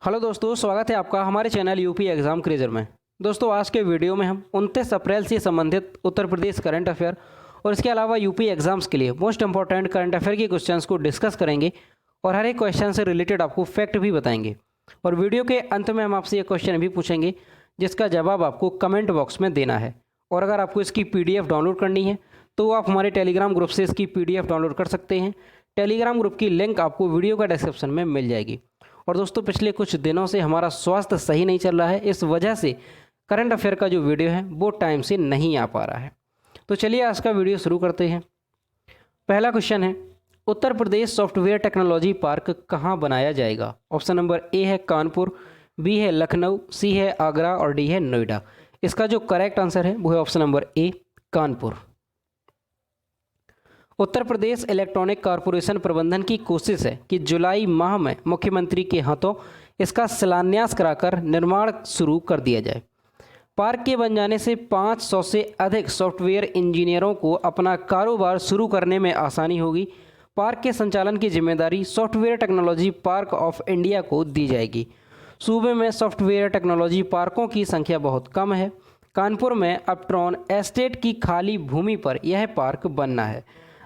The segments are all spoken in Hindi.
हेलो दोस्तों, स्वागत है आपका हमारे चैनल यूपी एग्ज़ाम क्रेजर में। दोस्तों, आज के वीडियो में हम 29 अप्रैल से संबंधित उत्तर प्रदेश करंट अफेयर और इसके अलावा यूपी एग्ज़ाम्स के लिए मोस्ट इंपॉर्टेंट करंट अफेयर के क्वेश्चंस को डिस्कस करेंगे और हर एक क्वेश्चन से रिलेटेड आपको फैक्ट भी बताएंगे। और वीडियो के अंत में हम आपसे एक क्वेश्चन भी पूछेंगे जिसका जवाब आपको कमेंट बॉक्स में देना है। और अगर आपको इसकी PDF डाउनलोड करनी है तो आप हमारे टेलीग्राम ग्रुप से इसकी PDF डाउनलोड कर सकते हैं। टेलीग्राम ग्रुप की लिंक आपको वीडियो का डिस्क्रिप्शन में मिल जाएगी। और दोस्तों, पिछले कुछ दिनों से हमारा स्वास्थ्य सही नहीं चल रहा है, इस वजह से करंट अफेयर का जो वीडियो है वो टाइम से नहीं आ पा रहा है। तो चलिए आज का वीडियो शुरू करते हैं। पहला क्वेश्चन है, Uttar Pradesh software technology park कहाँ बनाया जाएगा? ऑप्शन नंबर ए है कानपुर, बी है लखनऊ, सी है आगरा और डी है नोएडा। इसका जो करेक्ट आंसर है वो है option number A Kanpur. Uttar Pradesh electronic corporation प्रबंधन की कोशिश है कि जुलाई माह में मुख्यमंत्री के हाथों इसका शिलान्यास कराकर निर्माण शुरू कर दिया जाए। पार्क के बन जाने से 500 से अधिक सॉफ्टवेयर इंजीनियरों को अपना कारोबार शुरू करने में आसानी होगी। पार्क के संचालन की जिम्मेदारी software technology park of India को दी जाएगी। सूबे में सॉफ्टवेयर टेक्नोलॉजी पार्कों की संख्या बहुत कम है। कानपुर में अपट्रॉन एस्टेट की खाली भूमि पर यह पार्क बनना है।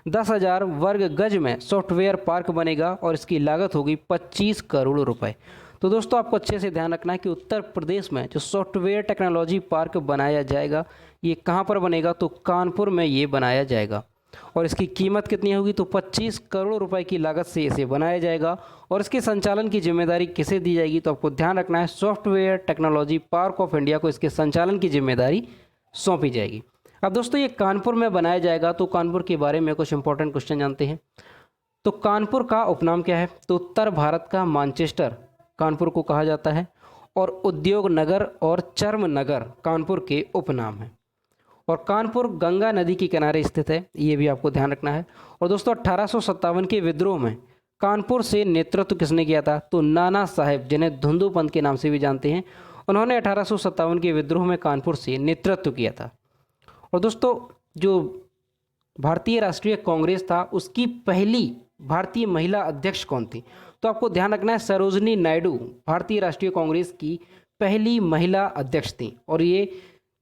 10,000 वर्ग गज में सॉफ्टवेयर पार्क बनेगा और इसकी लागत होगी 25 करोड़ रुपए। तो दोस्तों, आपको अच्छे से ध्यान रखना है कि उत्तर प्रदेश में जो सॉफ्टवेयर टेक्नोलॉजी पार्क बनाया जाएगा ये कहाँ पर बनेगा? तो कानपुर में ये बनाया जाएगा। और इसकी कीमत कितनी होगी? तो 25 करोड़ रुपए की लागत से इसे बनाया जाएगा। और इसके संचालन की जिम्मेदारी किसे दी जाएगी? तो आपको ध्यान रखना है, software technology park of India को इसके संचालन की जिम्मेदारी सौंपी जाएगी। अब दोस्तों, ये कानपुर में बनाया जाएगा तो कानपुर के बारे में कुछ इंपॉर्टेंट क्वेश्चन जानते हैं। तो कानपुर का उपनाम क्या है? तो उत्तर भारत का मानचेस्टर कानपुर को कहा जाता है। और उद्योग नगर और चर्म नगर कानपुर के उपनाम हैं। और कानपुर गंगा नदी के किनारे स्थित है, ये भी आपको ध्यान रखना है। और दोस्तों, 1857 के विद्रोह में कानपुर से नेतृत्व किसने किया था? तो नाना साहेब, जिन्हें धुंधुपंत के नाम से भी जानते हैं, उन्होंने 1857 के विद्रोह में कानपुर से नेतृत्व किया था। और दोस्तों, जो भारतीय राष्ट्रीय कांग्रेस था उसकी पहली भारतीय महिला अध्यक्ष कौन थी? तो आपको ध्यान रखना है, सरोजनी नायडू भारतीय राष्ट्रीय कांग्रेस की पहली महिला अध्यक्ष थी। और ये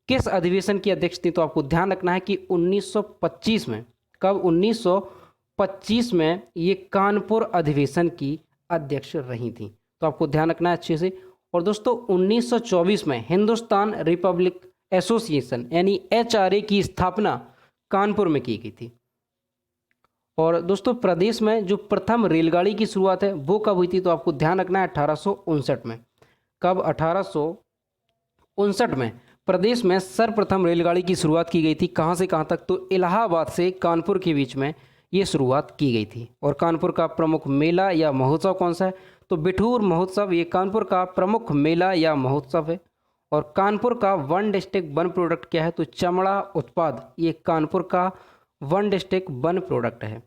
किस अधिवेशन की अध्यक्ष थी? तो आपको ध्यान रखना है कि 1925 में, कब? 1925 में ये कानपुर अधिवेशन की अध्यक्ष रही थी। तो आपको ध्यान रखना है अच्छे से। और दोस्तों, 1924 में हिंदुस्तान रिपब्लिक एसोसिएशन यानी HRA की स्थापना कानपुर में की गई थी। और दोस्तों, प्रदेश में जो प्रथम रेलगाड़ी की शुरुआत है वो कब हुई थी? तो आपको ध्यान रखना है 1859 में। कब? 1859 में प्रदेश में सर्वप्रथम रेलगाड़ी की शुरुआत की गई थी। कहाँ से कहाँ तक? तो इलाहाबाद से कानपुर के बीच में ये शुरुआत की गई थी। और कानपुर का प्रमुख मेला या महोत्सव कौन सा है? तो बिठूर महोत्सव, ये कानपुर का प्रमुख मेला या महोत्सव है। और कानपुर का वन डिस्ट्रिक्ट वन प्रोडक्ट क्या है? तो चमड़ा उत्पाद, ये कानपुर का वन डिस्ट्रिक्ट वन प्रोडक्ट है।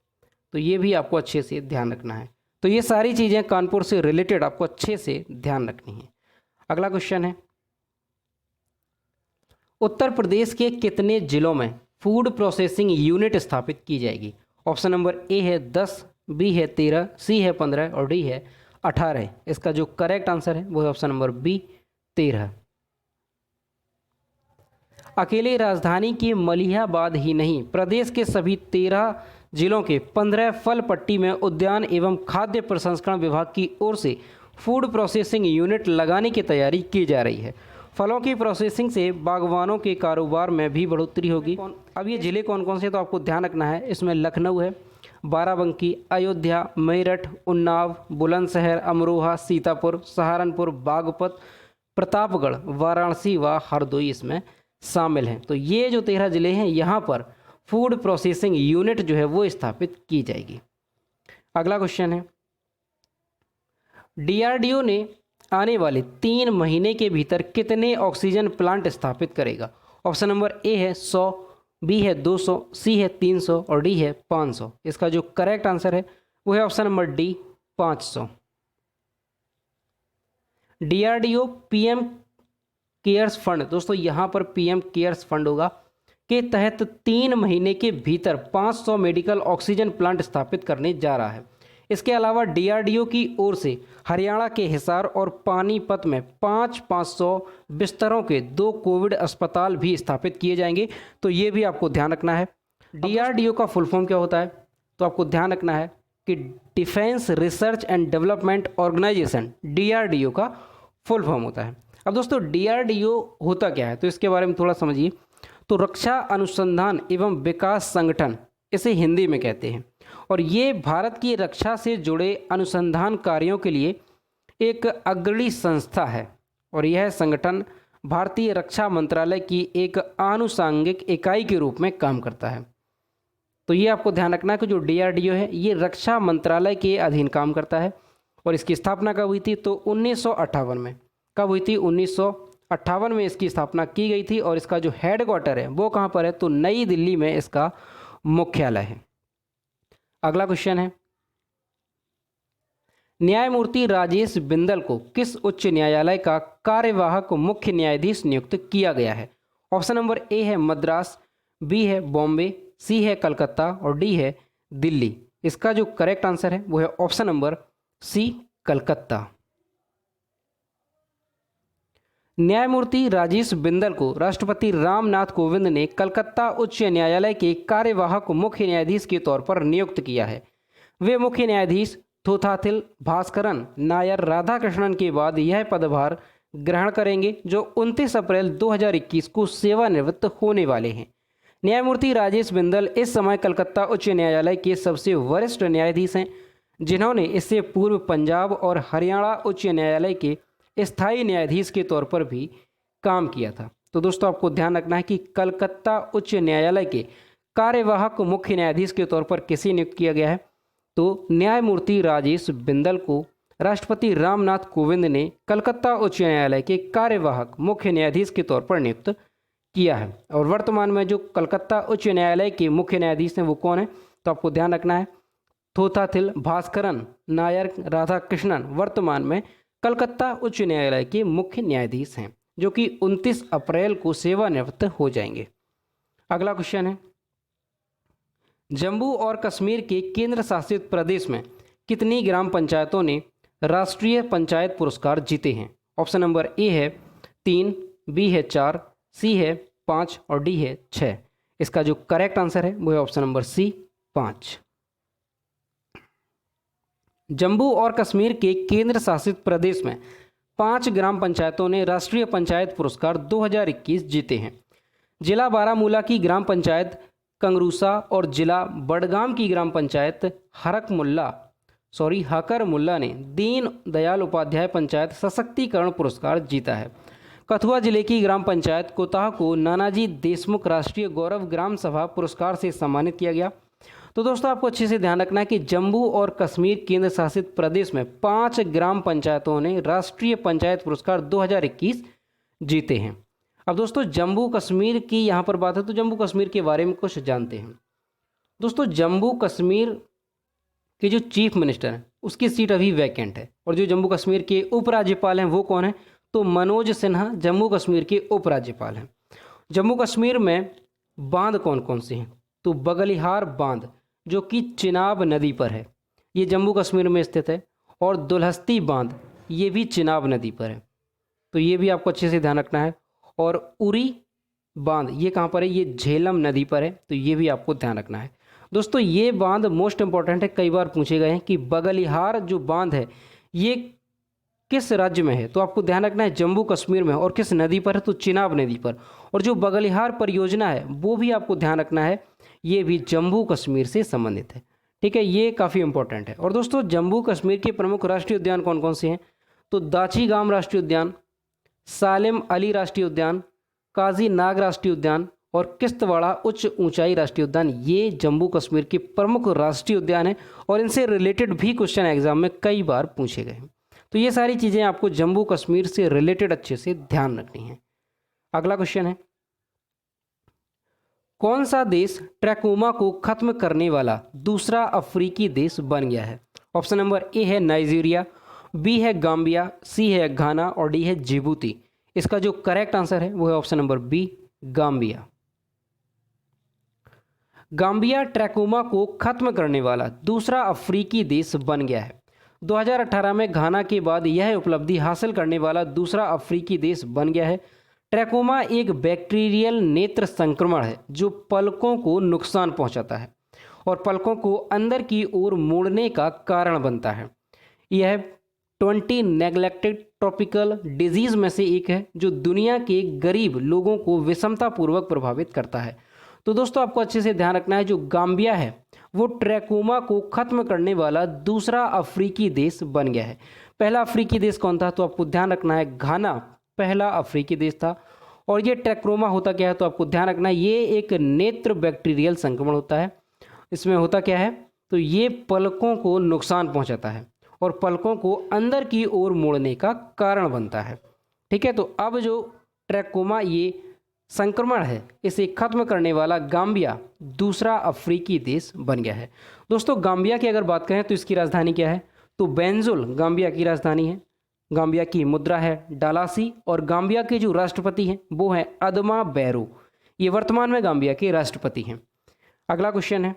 तो ये भी आपको अच्छे से ध्यान रखना है। तो ये सारी चीज़ें कानपुर से रिलेटेड आपको अच्छे से ध्यान रखनी है। अगला क्वेश्चन है, उत्तर प्रदेश के कितने जिलों में फूड प्रोसेसिंग यूनिट स्थापित की जाएगी? ऑप्शन नंबर ए है 10, बी है 13, सी है 15 और डी है 18। इसका जो करेक्ट आंसर है वो है ऑप्शन नंबर बी 13। अकेले राजधानी के मलिहाबाद ही नहीं, प्रदेश के सभी 13 जिलों के 15 फल पट्टी में उद्यान एवं खाद्य प्रसंस्करण विभाग की ओर से फूड प्रोसेसिंग यूनिट लगाने की तैयारी की जा रही है। फलों की प्रोसेसिंग से बागवानों के कारोबार में भी बढ़ोतरी होगी। अब ये ज़िले कौन कौन से? तो आपको ध्यान रखना है, इसमें लखनऊ है, बाराबंकी, अयोध्या, मेरठ, उन्नाव, बुलंदशहर, अमरोहा, सीतापुर, सहारनपुर, बागपत, प्रतापगढ़, वाराणसी व हरदोई इसमें शामिल हैं। तो ये जो 13 ज़िले हैं यहाँ पर फूड प्रोसेसिंग यूनिट जो है वो स्थापित की जाएगी। अगला क्वेश्चन है, DRDO ने आने वाले 3 महीने के भीतर कितने ऑक्सीजन प्लांट स्थापित करेगा? ऑप्शन नंबर ए है 100, बी है 200, सी है 300 और डी है 500। इसका जो करेक्ट आंसर है वो है option number D 500। DRDO PM cares fund, दोस्तों यहाँ पर PM केयर्स फंड होगा, के तहत 3 महीने के भीतर 500 मेडिकल ऑक्सीजन प्लांट स्थापित करने जा रहा है। इसके अलावा DRDO की ओर से हरियाणा के हिसार और पानीपत में 500 बिस्तरों के 2 कोविड अस्पताल भी स्थापित किए जाएंगे। तो ये भी आपको ध्यान रखना है। DRDO का फुल फॉर्म क्या होता है? तो आपको ध्यान रखना है कि defence research and development organisation, DRDO का फुल फॉर्म होता है। अब दोस्तों DRDO होता क्या है, तो इसके बारे में थोड़ा समझिए। तो रक्षा अनुसंधान एवं विकास संगठन, इसे हिंदी में कहते हैं, और ये भारत की रक्षा से जुड़े अनुसंधान कार्यों के लिए एक अग्रणी संस्था है, और यह संगठन भारतीय रक्षा मंत्रालय की एक आनुषंगिक इकाई के रूप में काम करता है। तो ये आपको ध्यान रखना है कि जो DRDO है ये रक्षा मंत्रालय के अधीन काम करता है, और इसकी स्थापना कब हुई थी? तो 1958 में। कब हुई थी? 1958 में इसकी स्थापना की गई थी, और इसका जो हेडक्वार्टर है वो कहाँ पर है? तो नई दिल्ली में इसका मुख्यालय है। अगला क्वेश्चन है, न्यायमूर्ति राजेश बिंदल को किस उच्च न्यायालय का कार्यवाहक मुख्य न्यायाधीश नियुक्त किया गया है? ऑप्शन नंबर ए है मद्रास, बी है बॉम्बे, सी है कलकत्ता और डी है दिल्ली। इसका जो करेक्ट आंसर है वो है ऑप्शन नंबर सी, कलकत्ता। न्यायमूर्ति राजेश बिंदल को राष्ट्रपति रामनाथ कोविंद ने कलकत्ता उच्च न्यायालय के कार्यवाहक मुख्य न्यायाधीश के तौर पर नियुक्त किया है। वे मुख्य न्यायाधीश थोथाथिल भास्करन नायर राधाकृष्णन के बाद यह पदभार ग्रहण करेंगे, जो 29 अप्रैल 2021 को सेवानिवृत्त होने वाले हैं। न्यायमूर्ति राजेश बिंदल इस समय कलकत्ता उच्च न्यायालय के सबसे वरिष्ठ न्यायाधीश हैं, जिन्होंने इससे पूर्व पंजाब और हरियाणा उच्च न्यायालय के स्थायी न्यायाधीश के तौर पर भी काम किया था। तो दोस्तों आपको ध्यान रखना है कि कलकत्ता उच्च न्यायालय के कार्यवाहक मुख्य न्यायाधीश के तौर पर किसे नियुक्त किया गया है? तो न्यायमूर्ति राजेश बिंदल को राष्ट्रपति रामनाथ कोविंद ने कलकत्ता उच्च न्यायालय के कार्यवाहक मुख्य न्यायाधीश के तौर पर नियुक्त किया है। और वर्तमान में जो कलकत्ता उच्च न्यायालय के मुख्य न्यायाधीश हैं वो कौन है? तो आपको ध्यान रखना है थोथाथिल भास्करन नायर राधाकृष्णन वर्तमान में कलकत्ता उच्च न्यायालय के मुख्य न्यायाधीश हैं, जो कि 29 अप्रैल को सेवानिवृत्त हो जाएंगे। अगला क्वेश्चन है, जम्मू और कश्मीर के केंद्र शासित प्रदेश में कितनी ग्राम पंचायतों ने राष्ट्रीय पंचायत पुरस्कार जीते हैं? ऑप्शन नंबर ए है 3, बी है 4, सी है 5 और डी है 6। इसका जो करेक्ट आंसर है वो है ऑप्शन नंबर सी, 5। जम्मू और कश्मीर के केंद्र शासित प्रदेश में 5 ग्राम पंचायतों ने राष्ट्रीय पंचायत पुरस्कार 2021 जीते हैं। जिला बारामूला की ग्राम पंचायत कंगरूसा और जिला बडगाम की ग्राम पंचायत हकर मुल्ला ने दीन दयाल उपाध्याय पंचायत सशक्तिकरण पुरस्कार जीता है। कथुआ जिले की ग्राम पंचायत कोताह को नानाजी देशमुख राष्ट्रीय गौरव ग्राम सभा पुरस्कार से सम्मानित किया गया। तो दोस्तों आपको अच्छे से ध्यान रखना है कि जम्मू और कश्मीर केंद्र शासित प्रदेश में 5 ग्राम पंचायतों ने राष्ट्रीय पंचायत पुरस्कार 2021 जीते हैं। अब दोस्तों जम्मू कश्मीर की यहाँ पर बात है, तो जम्मू कश्मीर के बारे में कुछ जानते हैं। दोस्तों जम्मू कश्मीर के जो चीफ मिनिस्टर हैं उसकी सीट अभी वैकेंट है, और जो जम्मू कश्मीर के उपराज्यपाल हैं वो कौन है? तो मनोज सिन्हा जम्मू कश्मीर के उपराज्यपाल हैं। जम्मू कश्मीर में बांध कौन कौन से हैं? तो बगलिहार बांध जो कि चिनाब नदी पर है, ये जम्मू कश्मीर में स्थित है, और दुल्हस्ती बांध ये भी चिनाब नदी पर है, तो ये भी आपको अच्छे से ध्यान रखना है। और उरी बांध ये कहाँ पर है? ये झेलम नदी पर है, तो ये भी आपको ध्यान रखना है। दोस्तों ये बांध मोस्ट इंपॉर्टेंट है, कई बार पूछे गए हैं कि बगलिहार जो बांध है ये किस राज्य में है? तो आपको ध्यान रखना है जम्मू कश्मीर में, और किस नदी पर है? तो चिनाब नदी पर। और जो बगलिहार परियोजना है वो भी आपको ध्यान रखना है, ये भी जम्मू कश्मीर से संबंधित है। ठीक है, ये काफ़ी इंपॉर्टेंट है। और दोस्तों जम्मू कश्मीर के प्रमुख राष्ट्रीय उद्यान कौन कौन से हैं? तो दाचीगाम राष्ट्रीय उद्यान, सालिम अली राष्ट्रीय उद्यान, काजी नाग राष्ट्रीय उद्यान और किश्तवाड़ा उच्च ऊंचाई राष्ट्रीय उद्यान, ये जम्मू कश्मीर के प्रमुख राष्ट्रीय उद्यान हैं, और इनसे रिलेटेड भी क्वेश्चन एग्जाम में कई बार पूछे गए हैं। तो ये सारी चीज़ें आपको जम्मू कश्मीर से रिलेटेड अच्छे से ध्यान रखनी है। अगला क्वेश्चन है, कौन सा देश ट्रैकोमा को खत्म करने वाला दूसरा अफ्रीकी देश बन गया है? ऑप्शन नंबर ए है नाइजीरिया, बी है गाम्बिया, सी है घाना और डी है जिबूती। इसका जो करेक्ट आंसर है वो है option number B, Gambia. Gambia trachoma को खत्म करने वाला दूसरा अफ्रीकी देश बन गया है। 2018 में घाना के बाद यह उपलब्धि हासिल करने वाला दूसरा अफ्रीकी देश बन गया है। ट्रैकोमा एक बैक्टीरियल नेत्र संक्रमण है जो पलकों को नुकसान पहुंचाता है और पलकों को अंदर की ओर मोड़ने का कारण बनता है। यह 20 नेग्लेक्टेड ट्रॉपिकल डिजीज में से एक है जो दुनिया के गरीब लोगों को विषमतापूर्वक प्रभावित करता है। तो दोस्तों आपको अच्छे से ध्यान रखना है, जो गाम्बिया है वो ट्रैकोमा को खत्म करने वाला दूसरा अफ्रीकी देश बन गया है। पहला अफ्रीकी देश कौन था? तो आपको ध्यान रखना है घाना पहला अफ्रीकी देश था। और ये ट्रैकोमा होता क्या है? तो आपको ध्यान रखना है ये एक नेत्र बैक्टीरियल संक्रमण होता है। इसमें होता क्या है? तो ये पलकों को नुकसान पहुंचाता है और पलकों को अंदर की ओर मोड़ने का कारण बनता है। ठीक है, तो अब जो ट्रैकोमा ये संक्रमण है इसे खत्म करने वाला गाम्बिया दूसरा अफ्रीकी देश बन गया है। दोस्तों गाम्बिया की अगर बात करें तो इसकी राजधानी क्या है? तो बैंजुल गाम्बिया की राजधानी है। गाम्बिया की मुद्रा है डालासी और गाम्बिया के जो राष्ट्रपति हैं वो हैं अदमा बैरो। ये वर्तमान में गाम्बिया के राष्ट्रपति हैं। अगला क्वेश्चन है,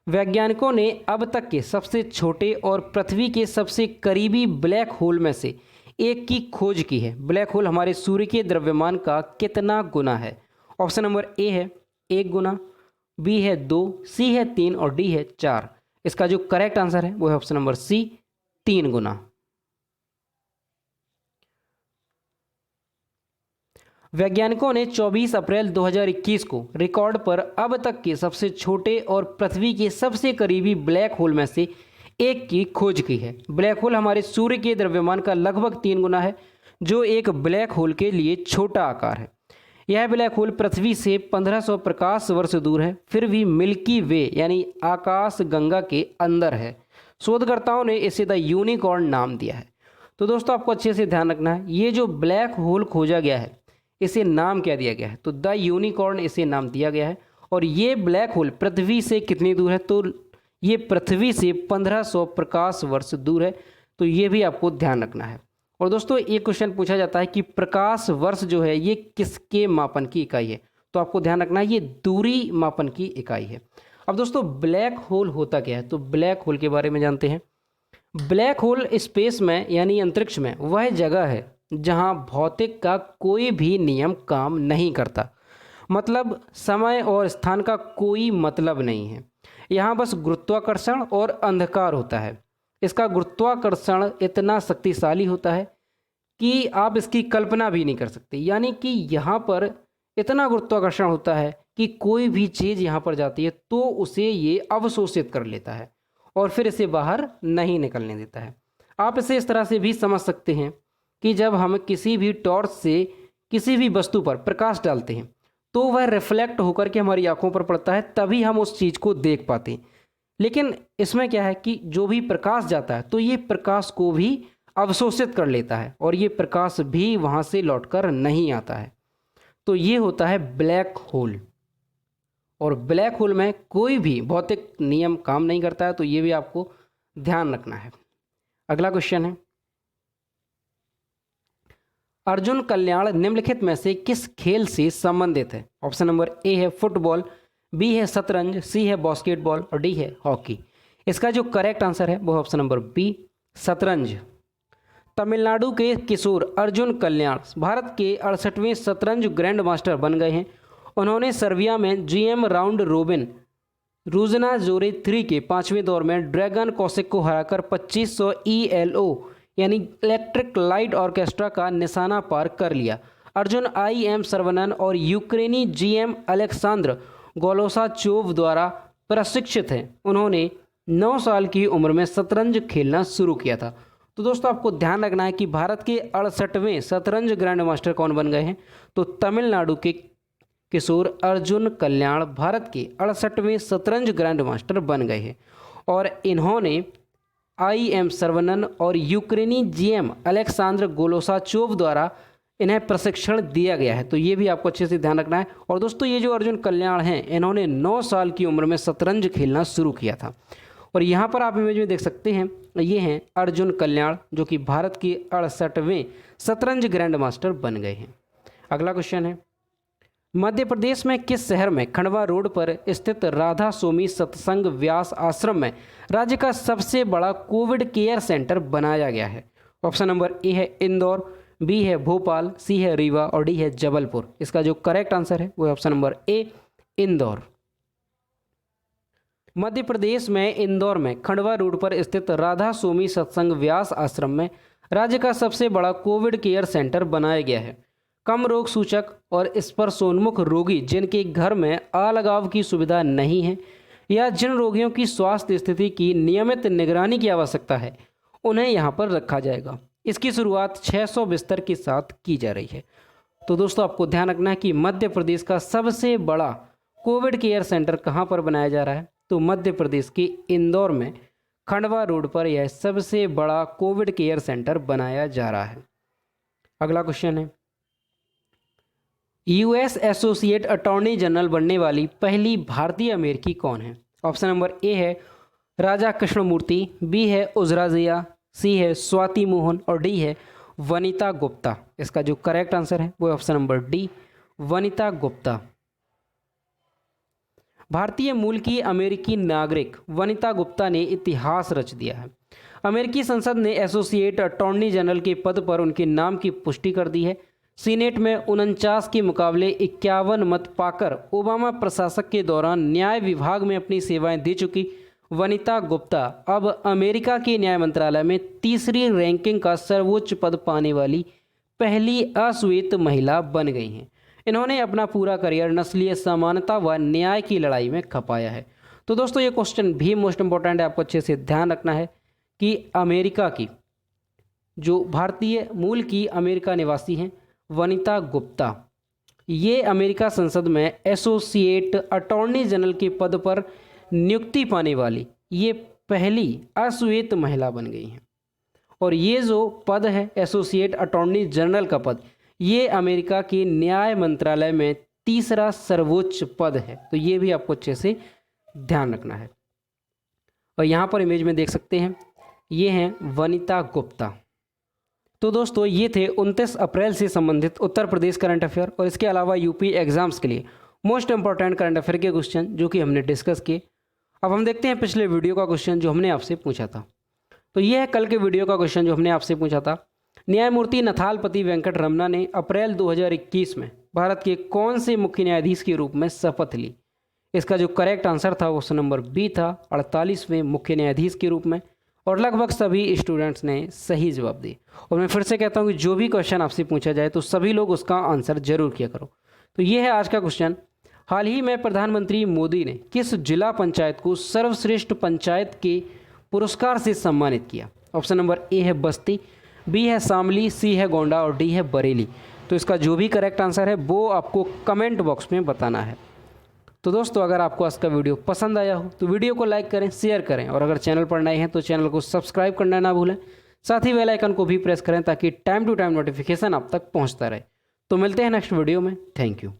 वैज्ञानिकों ने अब तक के सबसे छोटे और पृथ्वी के सबसे करीबी ब्लैक होल में से एक की खोज की है। ब्लैक होल हमारे सूर्य के द्रव्यमान का कितना गुना है? ऑप्शन नंबर ए है 1 गुना, बी है 2, सी है 3 और डी है 4। इसका जो करेक्ट आंसर है वो है ऑप्शन नंबर सी 3 गुना। वैज्ञानिकों ने 24 अप्रैल 2021 को रिकॉर्ड पर अब तक के सबसे छोटे और पृथ्वी के सबसे करीबी ब्लैक होल में से एक की खोज की है। ब्लैक होल हमारे सूर्य के द्रव्यमान का लगभग 3 गुना है, जो एक ब्लैक होल के लिए छोटा आकार है। यह ब्लैक होल पृथ्वी से 1500 प्रकाश वर्ष दूर है, फिर भी मिल्की वे यानी आकाश गंगा के अंदर है। शोधकर्ताओं ने इसे द यूनिकॉर्न नाम दिया है। तो दोस्तों आपको अच्छे से ध्यान रखना है, ये जो ब्लैक होल खोजा गया है इसे नाम क्या दिया गया है? तो द यूनिकॉर्न इसे नाम दिया गया है। और ये ब्लैक होल पृथ्वी से कितनी दूर है? तो ये पृथ्वी से 1500 प्रकाश वर्ष दूर है। तो ये भी आपको ध्यान रखना है। और दोस्तों एक क्वेश्चन पूछा जाता है कि प्रकाश वर्ष जो है ये किसके मापन की इकाई है? तो आपको ध्यान रखना है ये दूरी मापन की इकाई है। अब दोस्तों ब्लैक होल होता क्या है? तो ब्लैक होल के बारे में जानते हैं। ब्लैक होल स्पेस में यानी अंतरिक्ष में वह जगह है जहां भौतिक का कोई भी नियम काम नहीं करता। मतलब समय और स्थान का कोई मतलब नहीं है। यहाँ बस गुरुत्वाकर्षण और अंधकार होता है। इसका गुरुत्वाकर्षण इतना शक्तिशाली होता है कि आप इसकी कल्पना भी नहीं कर सकते। यानी कि यहाँ पर इतना गुरुत्वाकर्षण होता है कि कोई भी चीज़ यहाँ पर जाती है तो उसे ये अवशोषित कर लेता है और फिर इसे बाहर नहीं निकलने देता है। आप इसे इस तरह से भी समझ सकते हैं कि जब हम किसी भी टॉर्च से किसी भी वस्तु पर प्रकाश डालते हैं तो वह रिफ्लेक्ट होकर के हमारी आंखों पर पड़ता है, तभी हम उस चीज़ को देख पाते हैं। लेकिन इसमें क्या है कि जो भी प्रकाश जाता है तो ये प्रकाश को भी अवशोषित कर लेता है और ये प्रकाश भी वहाँ से लौटकर नहीं आता है। तो ये होता है ब्लैक होल। और ब्लैक होल में कोई भी भौतिक नियम काम नहीं करता है। तो ये भी आपको ध्यान रखना है। अगला क्वेश्चन है, अर्जुन कल्याण निम्नलिखित में से किस खेल से संबंधित है? ऑप्शन नंबर ए है फुटबॉल, बी है शतरंज, सी है बास्केटबॉल और डी है हॉकी। इसका जो करेक्ट आंसर है वो है ऑप्शन नंबर बी शतरंज। तमिलनाडु के किशोर अर्जुन कल्याण भारत के 68वें शतरंज ग्रैंड मास्टर बन गए हैं। उन्होंने सर्बिया में जीएम राउंड रोबिन रूजना जोरे 3 के 5वें दौर में ड्रैगन कौशिक को हराकर 2500 ELO यानी इलेक्ट्रिक लाइट ऑर्केस्ट्रा का निशाना पार कर लिया। अर्जुन IM सर्वनन और यूक्रेनी GM अलेक्सांद्र गोलोसाचोव द्वारा प्रशिक्षित हैं। उन्होंने 9 साल की उम्र में शतरंज खेलना शुरू किया था। तो दोस्तों आपको ध्यान रखना है कि भारत के 68वें शतरंज ग्रैंड मास्टर कौन बन गए हैं? तो तमिलनाडु के किशोर अर्जुन कल्याण भारत के 68वें शतरंज ग्रैंड मास्टर बन गए हैं। और इन्होंने IM सर्वनन और यूक्रेनी GM अलेक्सांद्र गोलोसाचोव द्वारा इन्हें प्रशिक्षण दिया गया है। तो ये भी आपको अच्छे से ध्यान रखना है। और दोस्तों ये जो अर्जुन कल्याण हैं इन्होंने 9 साल की उम्र में शतरंज खेलना शुरू किया था। और यहाँ पर आप इमेज में देख सकते हैं ये हैं अर्जुन कल्याण जो कि भारत के 68वें शतरंज ग्रैंड मास्टर बन गए हैं। अगला क्वेश्चन है, मध्य प्रदेश में किस शहर में खंडवा रोड पर स्थित राधा स्वामी सत्संग व्यास आश्रम में राज्य का सबसे बड़ा कोविड केयर सेंटर बनाया गया है? ऑप्शन नंबर ए है इंदौर, बी है भोपाल, सी है रीवा और डी है जबलपुर। इसका जो करेक्ट आंसर है वो है option number A Indore. Madhya Pradesh में इंदौर में खंडवा रोड पर स्थित राधा स्वामी सत्संग व्यास आश्रम में राज्य का सबसे बड़ा कोविड केयर सेंटर बनाया गया है। कम रोग सूचक और स्पर्शोन्मुख रोगी जिनके घर में अलगाव की सुविधा नहीं है या जिन रोगियों की स्वास्थ्य स्थिति की नियमित निगरानी की आवश्यकता है उन्हें यहाँ पर रखा जाएगा। इसकी शुरुआत 600 बिस्तर के साथ की जा रही है। तो दोस्तों आपको ध्यान रखना है कि मध्य प्रदेश का सबसे बड़ा कोविड केयर सेंटर कहाँ पर बनाया जा रहा है? तो मध्य प्रदेश के इंदौर में खंडवा रोड पर यह सबसे बड़ा कोविड केयर सेंटर बनाया जा रहा है। अगला क्वेश्चन है, यूएस एसोसिएट अटॉर्नी जनरल बनने वाली पहली भारतीय अमेरिकी कौन है? ऑप्शन नंबर ए है राजा कृष्णमूर्ति, बी है उजरा जिया, सी है स्वाति मोहन और डी है वनिता गुप्ता। इसका जो करेक्ट आंसर है वो option number D Vanita Gupta. भारतीय मूल की अमेरिकी नागरिक वनिता गुप्ता ने इतिहास रच दिया है। अमेरिकी संसद ने एसोसिएट अटॉर्नी जनरल के पद पर उनके नाम की पुष्टि कर दी है। सीनेट में 49 के मुकाबले 51 मत पाकर ओबामा प्रशासक के दौरान न्याय विभाग में अपनी सेवाएं दे चुकी वनिता गुप्ता अब अमेरिका के न्याय मंत्रालय में तीसरी रैंकिंग का सर्वोच्च पद पाने वाली पहली अश्वेत महिला बन गई हैं। इन्होंने अपना पूरा करियर नस्लीय समानता व न्याय की लड़ाई में खपाया है। तो दोस्तों ये क्वेश्चन भी मोस्ट इंपॉर्टेंट है, आपको अच्छे से ध्यान रखना है कि अमेरिका की जो भारतीय मूल की अमेरिका निवासी हैं वनिता गुप्ता, ये अमेरिका संसद में एसोसिएट अटॉर्नी जनरल के पद पर नियुक्ति पाने वाली ये पहली अश्वेत महिला बन गई हैं। और ये जो पद है एसोसिएट अटॉर्नी जनरल का पद, ये अमेरिका के न्याय मंत्रालय में तीसरा सर्वोच्च पद है। तो ये भी आपको अच्छे से ध्यान रखना है। और यहाँ पर इमेज में देख सकते हैं ये हैं वनिता गुप्ता। तो दोस्तों ये थे 29 अप्रैल से संबंधित उत्तर प्रदेश करंट अफेयर और इसके अलावा यूपी एग्जाम्स के लिए मोस्ट इंपॉर्टेंट करंट अफेयर के क्वेश्चन जो कि हमने डिस्कस किए। अब हम देखते हैं पिछले वीडियो का क्वेश्चन जो हमने आपसे पूछा था। तो ये है कल के वीडियो का क्वेश्चन जो हमने आपसे पूछा था। न्यायमूर्ति नथालपति वेंकट रमना ने अप्रैल 2021 में भारत के कौन से मुख्य न्यायाधीश के रूप में शपथ ली? इसका जो करेक्ट आंसर था वो ऑप्शन नंबर बी था 48वें मुख्य न्यायाधीश के रूप में। और लगभग सभी स्टूडेंट्स ने सही जवाब दिए। और मैं फिर से कहता हूँ कि जो भी क्वेश्चन आपसे पूछा जाए तो सभी लोग उसका आंसर जरूर किया करो। तो ये है आज का क्वेश्चन। हाल ही में प्रधानमंत्री मोदी ने किस जिला पंचायत को सर्वश्रेष्ठ पंचायत के पुरस्कार से सम्मानित किया? ऑप्शन नंबर ए है बस्ती, बी है शामली, सी है गोंडा और डी है बरेली। तो इसका जो भी करेक्ट आंसर है वो आपको कमेंट बॉक्स में बताना है। तो दोस्तों अगर आपको आज का वीडियो पसंद आया हो तो वीडियो को लाइक करें, शेयर करें और अगर चैनल पर नए हैं तो चैनल को सब्सक्राइब करना ना भूलें। साथ ही बेल आइकन को भी प्रेस करें ताकि टाइम टू टाइम नोटिफिकेशन आप तक पहुंचता रहे। तो मिलते हैं नेक्स्ट वीडियो में। Thank you.